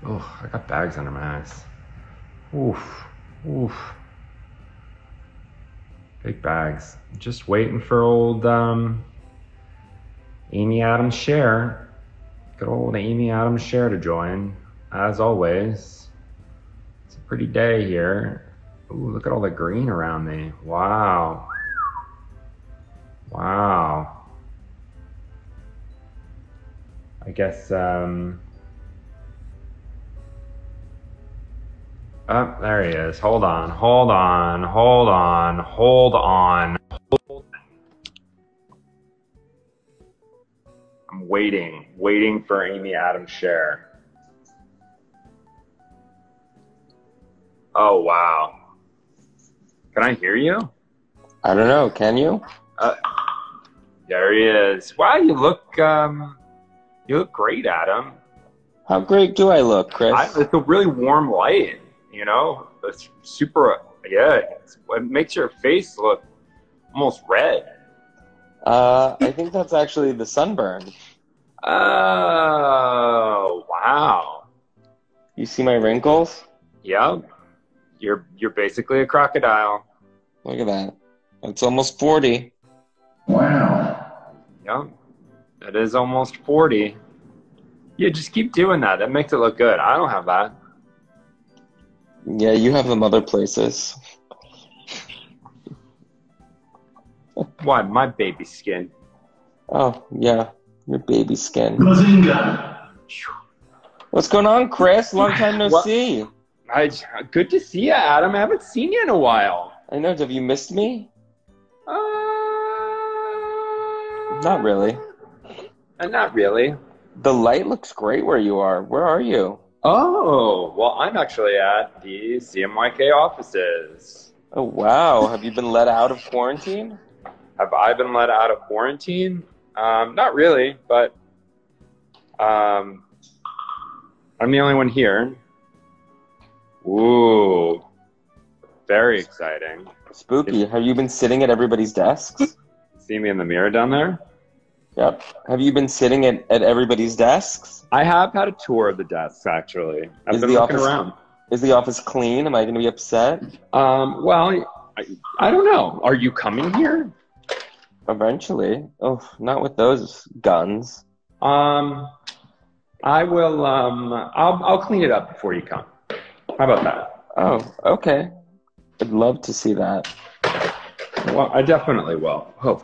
Oh, I got bags under my eyes. Oof, oof. Big bags. Just waiting for old Amy Adams Share. Good old Amy Adams Share to join, as always. It's a pretty day here. Ooh, look at all the green around me. Wow. Wow. I guess, oh, there he is. Hold on, hold on, hold on, hold on. I'm waiting for Amy Adams Share. Oh, wow. Can I hear you? I don't know. Can you? There he is. Wow, you look great, Adam. How great do I look, Chris? It's a really warm light, you know? It's super, yeah, it makes your face look almost red. I think that's actually the sunburn. Oh, wow. You see my wrinkles? Yep. You're basically a crocodile. Look at that. It's almost 40. Wow. Yep. It is almost 40. Yeah, just keep doing that. That makes it look good. I don't have that. Yeah, you have them other places. Why? My baby skin. Oh, yeah. Your baby skin. Bazinga! What's going on, Chris? Long time no see. Good to see you, Adam. I haven't seen you in a while. I know. Have you missed me? Uh, Not really. Not really. The light looks great where you are. Where are you? Oh, well, I'm actually at the CMYK offices. Oh, wow. Have you been let out of quarantine? Have I been let out of quarantine? Not really, but I'm the only one here. Ooh, very exciting. Spooky. Have you been sitting at everybody's desks? See me in the mirror down there? Yep. Have you been sitting at everybody's desks? I have had a tour of the desks, actually. I've been looking around. Is the office clean? Am I going to be upset? Well, I don't know. Are you coming here? Eventually. Oh, not with those guns. I will, I'll clean it up before you come. How about that? Oh, okay. I'd love to see that. Well, I definitely will. Oh.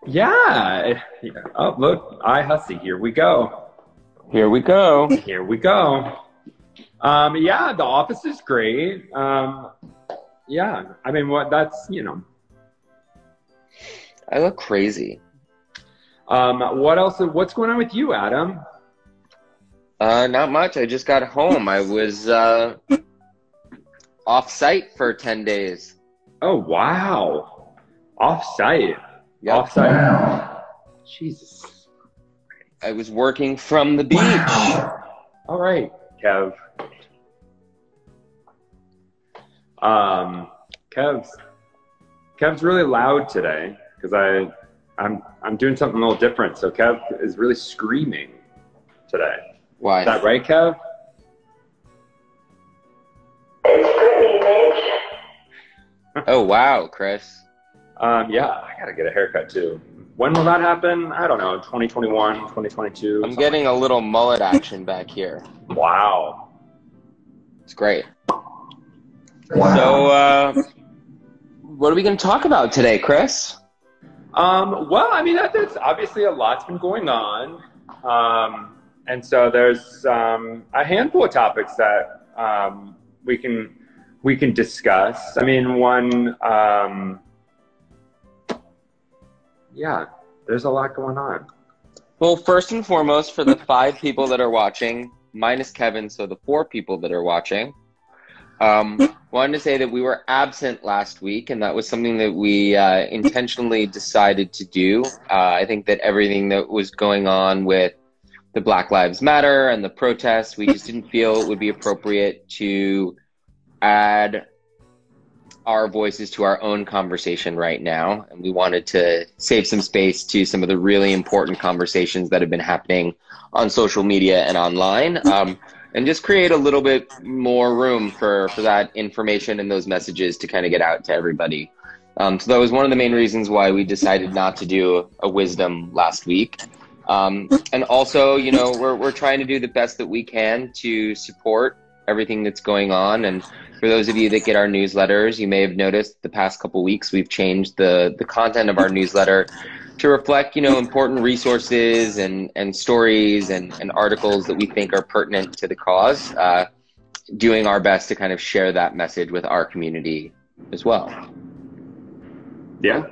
Yeah. Oh, look, Hussy, here we go. Here we go. Here we go. Yeah, the office is great. Yeah, I mean, that's, you know. I look crazy. What else? What's going on with you, Adam? Not much. I just got home. I was off-site for 10 days. Oh, wow. Off-site. Yep. Off-site. Wow. Jesus. I was working from the beach. Wow. All right, Kev. Kev's really loud today because I'm doing something a little different. So Kev is really screaming today. Why? Is that right, Kev? Oh, wow, Chris. Yeah, I gotta get a haircut too. When will that happen? I don't know, 2021, 2022. I'm getting a little mullet action back here. Wow. It's great. Wow. So, what are we going to talk about today, Chris? Well, I mean, there's obviously a lot's been going on. And so there's a handful of topics that we can discuss. I mean, one, yeah, there's a lot going on. Well, first and foremost, for the 5 people that are watching, minus Kevin, so the 4 people that are watching, wanted to say that we were absent last week, and that was something that we intentionally decided to do. I think that everything that was going on with the Black Lives Matter and the protests, we just didn't feel it would be appropriate to add our voices to our own conversation right now. And we wanted to save some space to some of the really important conversations that have been happening on social media and online, and just create a little bit more room for that information and those messages to kind of get out to everybody. So that was one of the main reasons why we decided not to do a wisdom last week. And also, you know, we're trying to do the best that we can to support everything that's going on. And for those of you that get our newsletters, you may have noticed the past couple weeks we've changed the content of our newsletter to reflect, you know, important resources and stories and articles that we think are pertinent to the cause, doing our best to kind of share that message with our community as well. Yeah,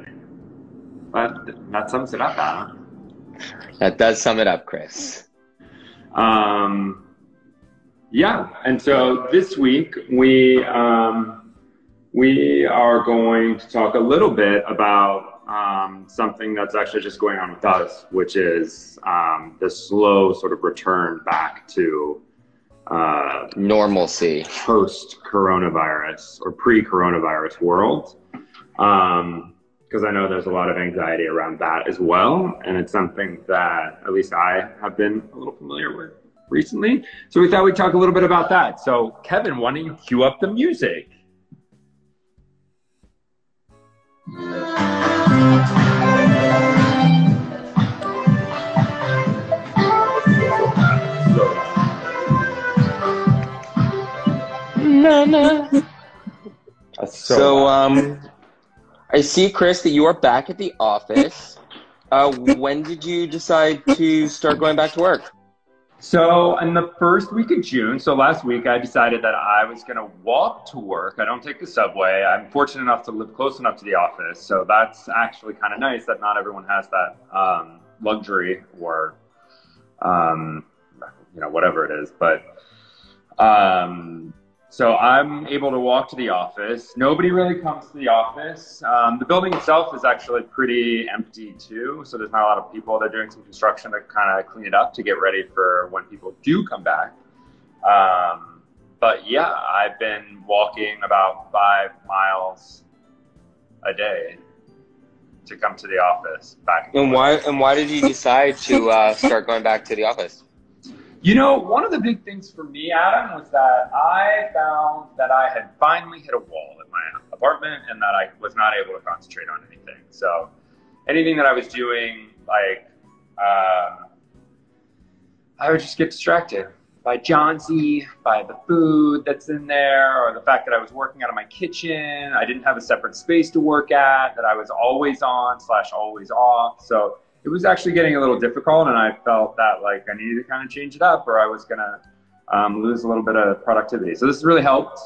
that sums it up, Adam. That does sum it up, Chris. Yeah, and so this week we are going to talk a little bit about something that's actually just going on with us, which is the slow sort of return back to normalcy, post-coronavirus or pre-coronavirus world. Because I know there's a lot of anxiety around that as well, and it's something that at least I have been a little familiar with recently. So we thought we'd talk a little bit about that. So Kevin, why don't you cue up the music? So I see, Chris, that you are back at the office. When did you decide to start going back to work? So in the first week of June, so last week, I decided that I was going to walk to work. I don't take the subway. I'm fortunate enough to live close enough to the office. So that's actually kind of nice that not everyone has that luxury or, you know, whatever it is. But so I'm able to walk to the office. Nobody really comes to the office. The building itself is actually pretty empty too. So there's not a lot of people. They're doing some construction to kind of clean it up to get ready for when people do come back. But yeah, I've been walking about 5 miles a day to come to the office back. And why did you decide to start going back to the office? You know, one of the big things for me, Adam, was that I found that I had finally hit a wall in my apartment and that I was not able to concentrate on anything. So anything that I was doing, like, I would just get distracted by Johnsy, by the food that's in there, or the fact that I was working out of my kitchen. I didn't have a separate space to work at, that I was always on / always off. So it was actually getting a little difficult, and I felt that like I needed to kind of change it up or I was going to lose a little bit of productivity. So this really helped.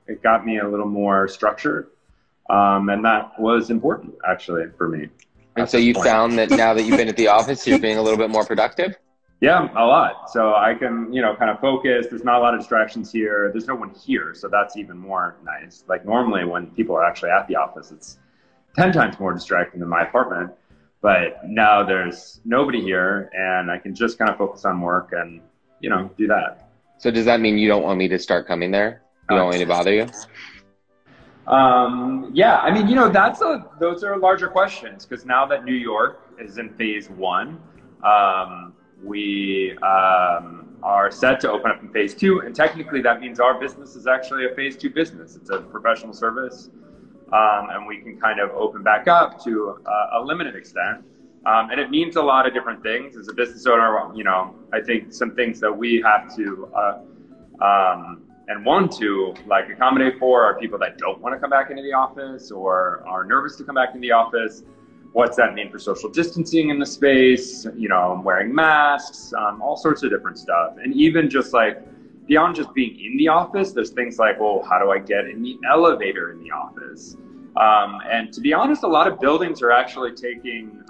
It got me a little more structured, and that was important actually for me. And so you found that now that you've been at the office, you're being a little bit more productive? Yeah, a lot. So I can, you know, kind of focus. There's not a lot of distractions here. There's no one here, so that's even more nice. Like normally when people are actually at the office, it's 10 times more distracting than my apartment. But now there's nobody here and I can just kind of focus on work and, you know, do that. So does that mean you don't want me to start coming there? You don't want me to bother you? Yeah, I mean, you know, those are larger questions because now that New York is in phase 1, we are set to open up in phase 2. And technically that means our business is actually a phase 2 business. It's a professional service. And we can kind of open back up to a limited extent. And it means a lot of different things. As a business owner, you know, I think some things that we have to and want to like accommodate for are people that don't want to come back into the office or are nervous to come back into the office. What's that mean for social distancing in the space? You know, wearing masks, all sorts of different stuff. And even just like, beyond just being in the office, there's things like, well, how do I get in the elevator in the office? And to be honest, a lot of buildings are actually taking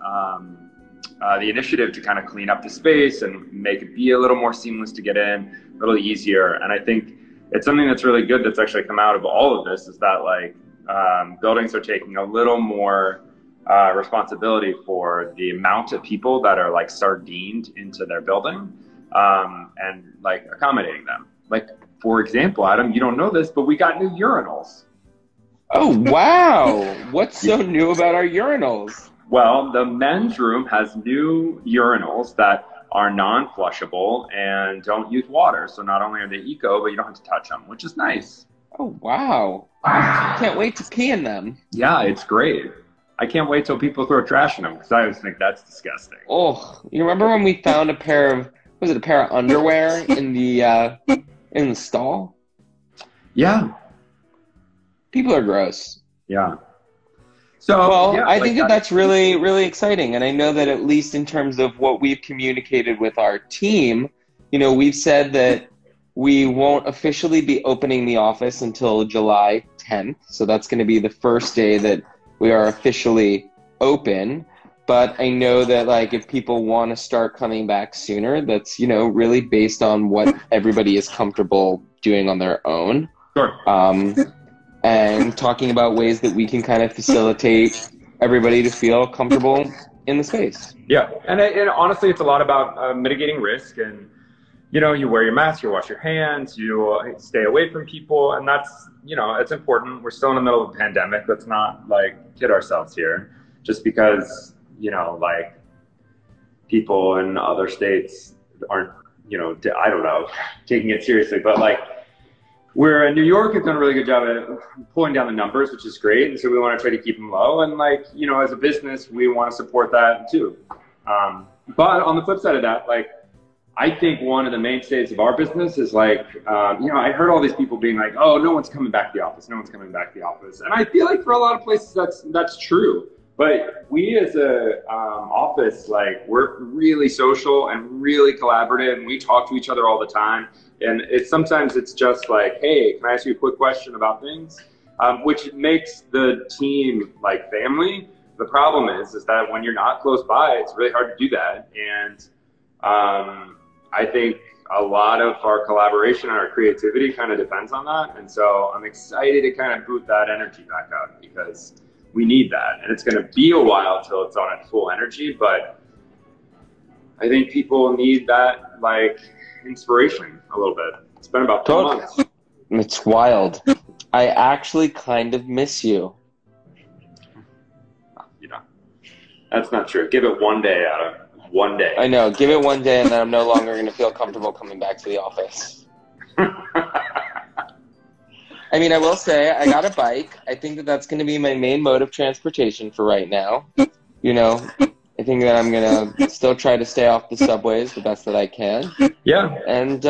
the initiative to kind of clean up the space and make it be a little more seamless to get in, a little easier. And I think it's something that's really good that's actually come out of all of this is that like buildings are taking a little more responsibility for the amount of people that are like sardined into their building. And like accommodating them. Like, for example, Adam, you don't know this, but we got new urinals. Oh, wow. What's so new about our urinals? Well, the men's room has new urinals that are non-flushable and don't use water. So not only are they eco, but you don't have to touch them, which is nice. Oh, wow. Can't wait to pee in them. Yeah, it's great. I can't wait till people throw trash in them because I always think that's disgusting. Oh, you remember when we found a pair of, was it a pair of underwear in the stall? Yeah. People are gross. Yeah. So, well, yeah, I think that's really, really exciting. And I know that at least in terms of what we've communicated with our team, we've said that we won't officially be opening the office until July 10th. So that's going to be the first day that we are officially open. But I know that if people want to start coming back sooner, that's, really based on what everybody is comfortable doing on their own. Sure. And talking about ways that we can kind of facilitate everybody to feel comfortable in the space. Yeah, and honestly, it's a lot about mitigating risk, and you wear your mask, you wash your hands, you stay away from people, and that's it's important. We're still in the middle of a pandemic. Let's not kid ourselves here, just because people in other states aren't I don't know, taking it seriously, but we're in New York has done a really good job at pulling down the numbers, which is great. And so we want to try to keep them low. And as a business, we want to support that too. But on the flip side of that, I think one of the mainstays of our business is I heard all these people being like, oh, no one's coming back to the office. No one's coming back to the office. And I feel like for a lot of places, that's true. But we as a office, we're really social and really collaborative, and we talk to each other all the time. And sometimes it's just hey, can I ask you a quick question about things? Which makes the team family. The problem is that when you're not close by, it's really hard to do that. And I think a lot of our collaboration and our creativity kind of depends on that. And so I'm excited to kind of boot that energy back up because we need that. And it's going to be a while till it's on its full energy, but I think people need that inspiration a little bit. It's been about 4 months. It's wild. I actually kind of miss you. That's not true. Give it one day, Adam. One day. I know. Give it one day and then I'm no longer going to feel comfortable coming back to the office. I mean, I will say I got a bike. I think that that's going to be my main mode of transportation for right now. I think that I'm going to still try to stay off the subways the best that I can. Yeah. And,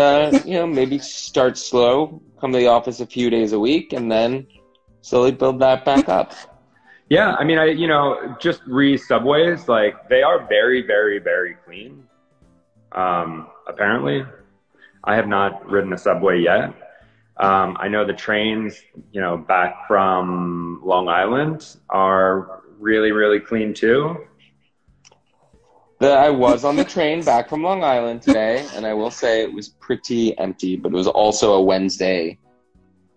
maybe start slow, come to the office a few days a week, and then slowly build that back up. Yeah. I mean, just subways, they are very, very, very clean. Apparently. I have not ridden a subway yet. I know the trains, back from Long Island are really, really clean too. I was on the train back from Long Island today, and I will say it was pretty empty, but it was also a Wednesday,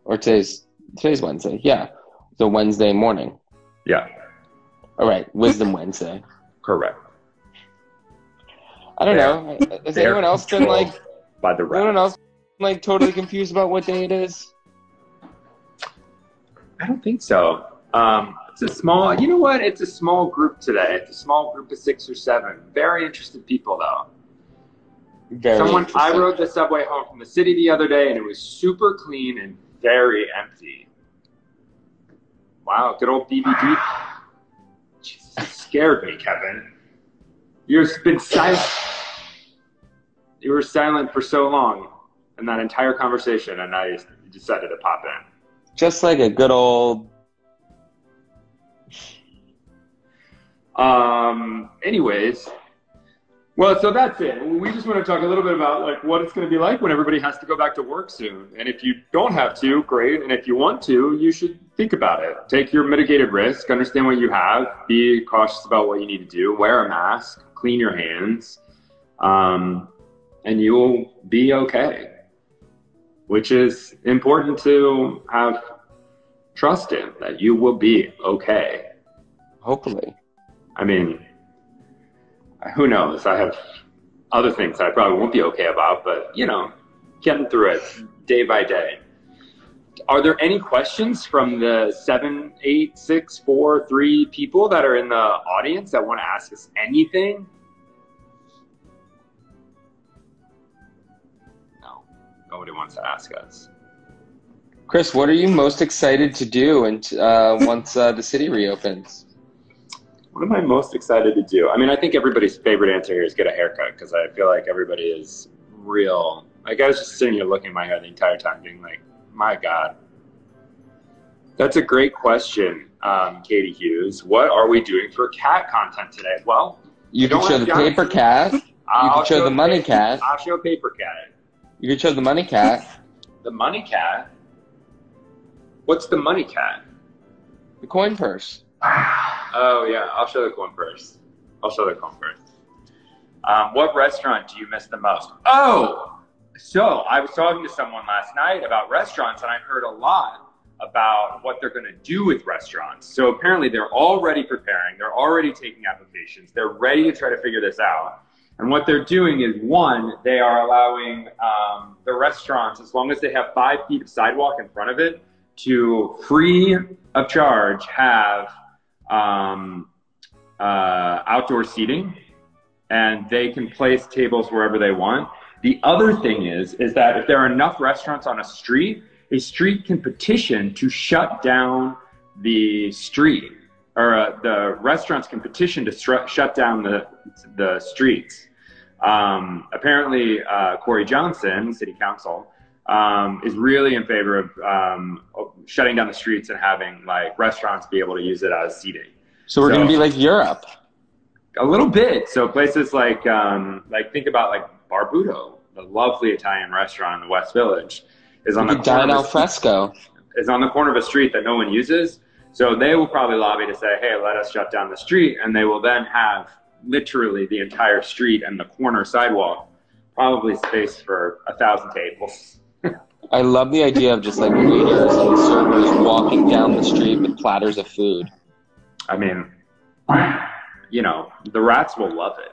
or today's Wednesday. Yeah, it's a Wednesday morning. Yeah. All right, Wisdom Wednesday. Correct. I don't know. Has anyone else been by the anyone else totally confused about what day it is? I don't think so. It's a small, it's a small group today. It's a small group of 6 or 7. Very interested people, though. I rode the subway home from the city the other day, and it was super clean and very empty. Wow, good old BBD. Jesus, you scared me, Kevin. You've been silent. You were silent for so long in that entire conversation, and now you decided to pop in. Just like a good old... Anyways, well, so that's it. We just want to talk a little bit about what it's going to be like when everybody has to go back to work soon. And if you don't have to, great. And if you want to, you should think about it. Take your mitigated risk, understand what you have, be cautious about what you need to do, wear a mask, clean your hands, and you'll be okay, which is important to have trust in, that you will be okay. Hopefully. I mean, who knows? I have other things that I probably won't be okay about, but, getting through it day by day. Are there any questions from the 7, 8, 6, 4, 3 people that are in the audience that want to ask us anything? No, nobody wants to ask us. Chris, what are you most excited to do once the city reopens? What am I most excited to do? I mean, I think everybody's favorite answer here is get a haircut, because I feel like everybody is real. Like, I was just sitting here looking at my hair the entire time being like, my God. That's a great question, Katie Hughes. What are we doing for cat content today? Well, you can show the paper cat. You can show the money cat. I'll show paper cat. You can show the money cat. The money cat? What's the money cat? The coin purse. Oh, yeah. I'll show the coin purse. What restaurant do you miss the most? Oh! So, I was talking to someone last night about restaurants, and I heard a lot about what they're going to do with restaurants. So, apparently, they're already preparing. They're already taking applications. They're ready to try to figure this out. And what they're doing is, one, they are allowing the restaurants, as long as they have 5 feet of sidewalk in front of it, to free of charge have outdoor seating, and they can place tables wherever they want. The other thing is that if there are enough restaurants on a street can petition to shut down the street, or the restaurants can petition to shut down the streets. Apparently, Corey Johnson, City Council, is really in favor of shutting down the streets and having like restaurants be able to use it as seating. So we're going to be like Europe. A little bit. So places like think about like Barbuto, the lovely Italian restaurant in the West Village, is on the corner al fresco. Is on the corner of a street that no one uses. So they will probably lobby to say, hey, let us shut down the street, and they will then have literally the entire street and the corner sidewalk probably space for 1,000 tables. I love the idea of just like waiters and servers walking down the street with platters of food. I mean, you know, the rats will love it.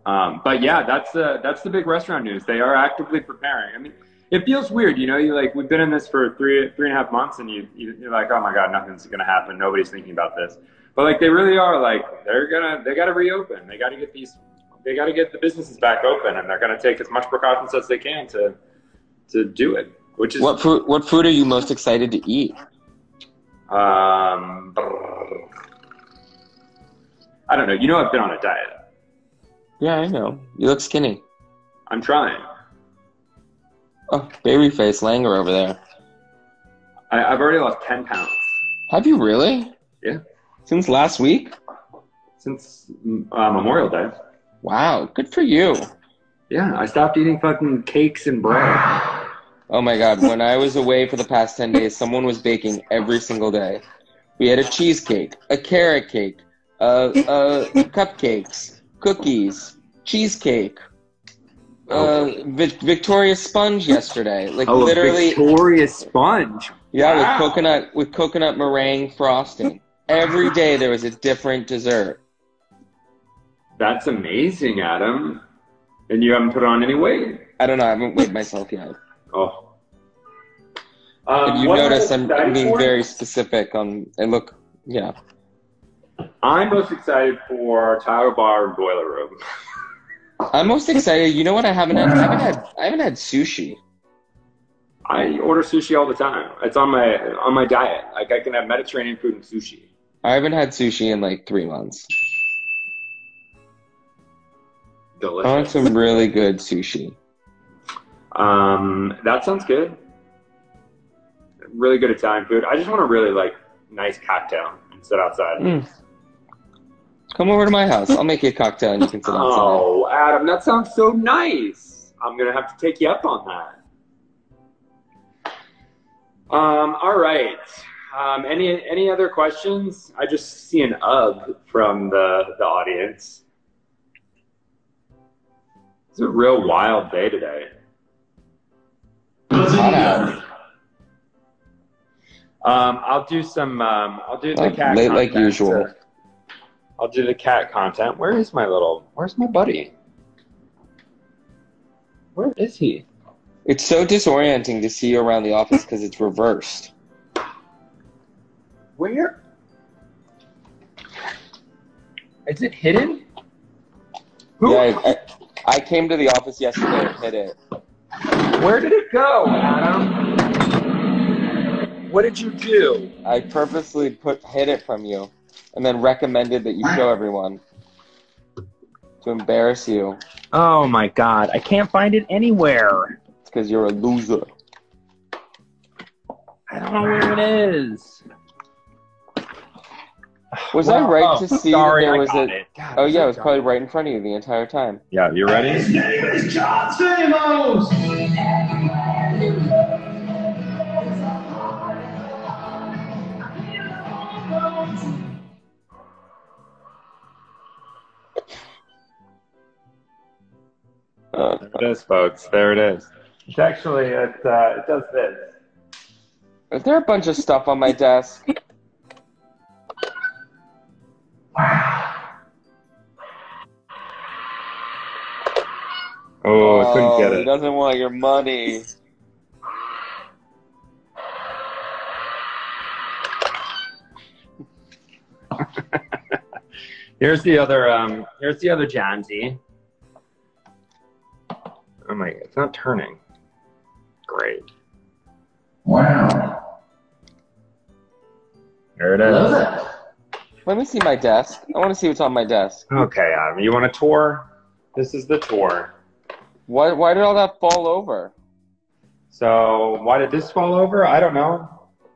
But yeah, that's the big restaurant news. They are actively preparing. I mean, it feels weird, you know. We've been in this for three and a half months, and you're like, oh my God, nothing's gonna happen. Nobody's thinking about this. But like, they really are. Like, they gotta reopen. They gotta get the businesses back open, and they're gonna take as much precautions as they can to do it. Which is what food are you most excited to eat? I don't know. You know, I've been on a diet. Yeah, I know. You look skinny. I'm trying. Oh, baby face Langer over there. I've already lost 10 pounds. Have you really? Yeah. Since last week? Since Memorial Day. Wow, good for you. Yeah, I stopped eating fucking cakes and bread. Oh my God, when I was away for the past 10 days, someone was baking every single day. We had a cheesecake, a carrot cake, cupcakes, cookies, cheesecake, Victoria sponge yesterday. Like literally Victoria sponge. Yeah, wow. with coconut meringue frosting. Every day there was a different dessert. That's amazing, Adam. And you haven't put on any weight. I don't know, I haven't weighed myself yet. Oh. If you notice, I'm being very specific on, and look, yeah. I'm most excited for Tower Bar and Boiler Room. I'm most excited. You know what I haven't had? I haven't had sushi. I order sushi all the time. It's on my diet. Like, I can have Mediterranean food and sushi. I haven't had sushi in like 3 months. Delicious. I want some really good sushi. That sounds good. Really good Italian food. I just want a really nice cocktail and sit outside. Come over to my house. I'll make you a cocktail and you can sit outside. Oh, Adam, that sounds so nice. I'm gonna have to take you up on that. All right. Any other questions? I just see an from the audience. It's a real wild day today. I'll do some. I'll do the cat. Late like usual. I'll do the cat content. Where's my buddy? Where is he? It's so disorienting to see you around the office because it's reversed. Where? Is it hidden? Who? Yeah, I came to the office yesterday and hid it. Where did it go, Adam? What did you do? I purposely hid it from you and then recommended that you show everyone to embarrass you. Oh my God, I can't find it anywhere. It's because you're a loser. I don't know where it is. Was I right to see that there was God, Oh yeah, it was probably right in front of you the entire time. Yeah, you ready? His name is John Stamos. There it is, folks. There it is. It's actually, it does this. Is there a bunch of stuff on my desk? Oh, I couldn't get He it. doesn't want your money. Here's the other Johnsy. Oh my, it's not turning. Great. Wow. There it Love is. it. Let me see my desk. I want to see what's on my desk. Okay, Adam, you want a tour? This is the tour. Why did all that fall over? So why did this fall over? I don't know.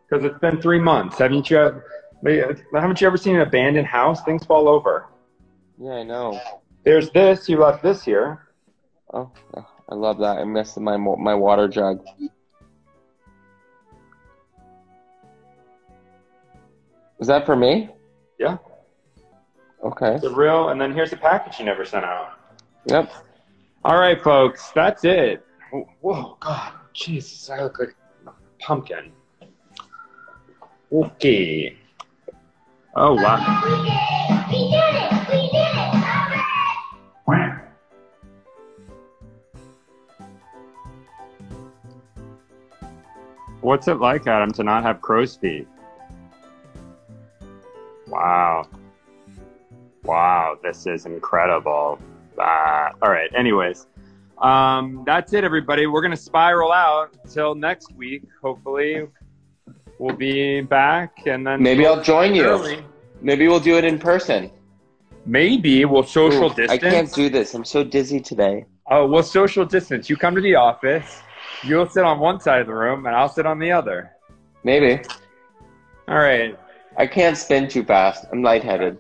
Because it's been 3 months. Haven't you ever seen an abandoned house? Things fall over. Yeah, I know. There's this. You left this here. Oh, I love that. I missed my water jug. Is that for me? Yeah. Okay. The real, and then here's the package you never sent out. Yep. All right, folks, that's it. Whoa, God, Jesus, I look like a pumpkin. Okay. Oh, wow. We did it! We did it! All right! Wow. What's it like, Adam, to not have crow's feet? Wow. Wow, this is incredible. All right, anyways. That's it, everybody. We're going to spiral out until next week. Hopefully, we'll be back. And then Maybe I'll join you. early. Maybe we'll do it in person. Maybe we'll social Ooh, distance. I can't do this. I'm so dizzy today. Oh, we'll social distance. You come to the office. You'll sit on one side of the room, and I'll sit on the other. Maybe. All right. I can't spin too fast. I'm lightheaded.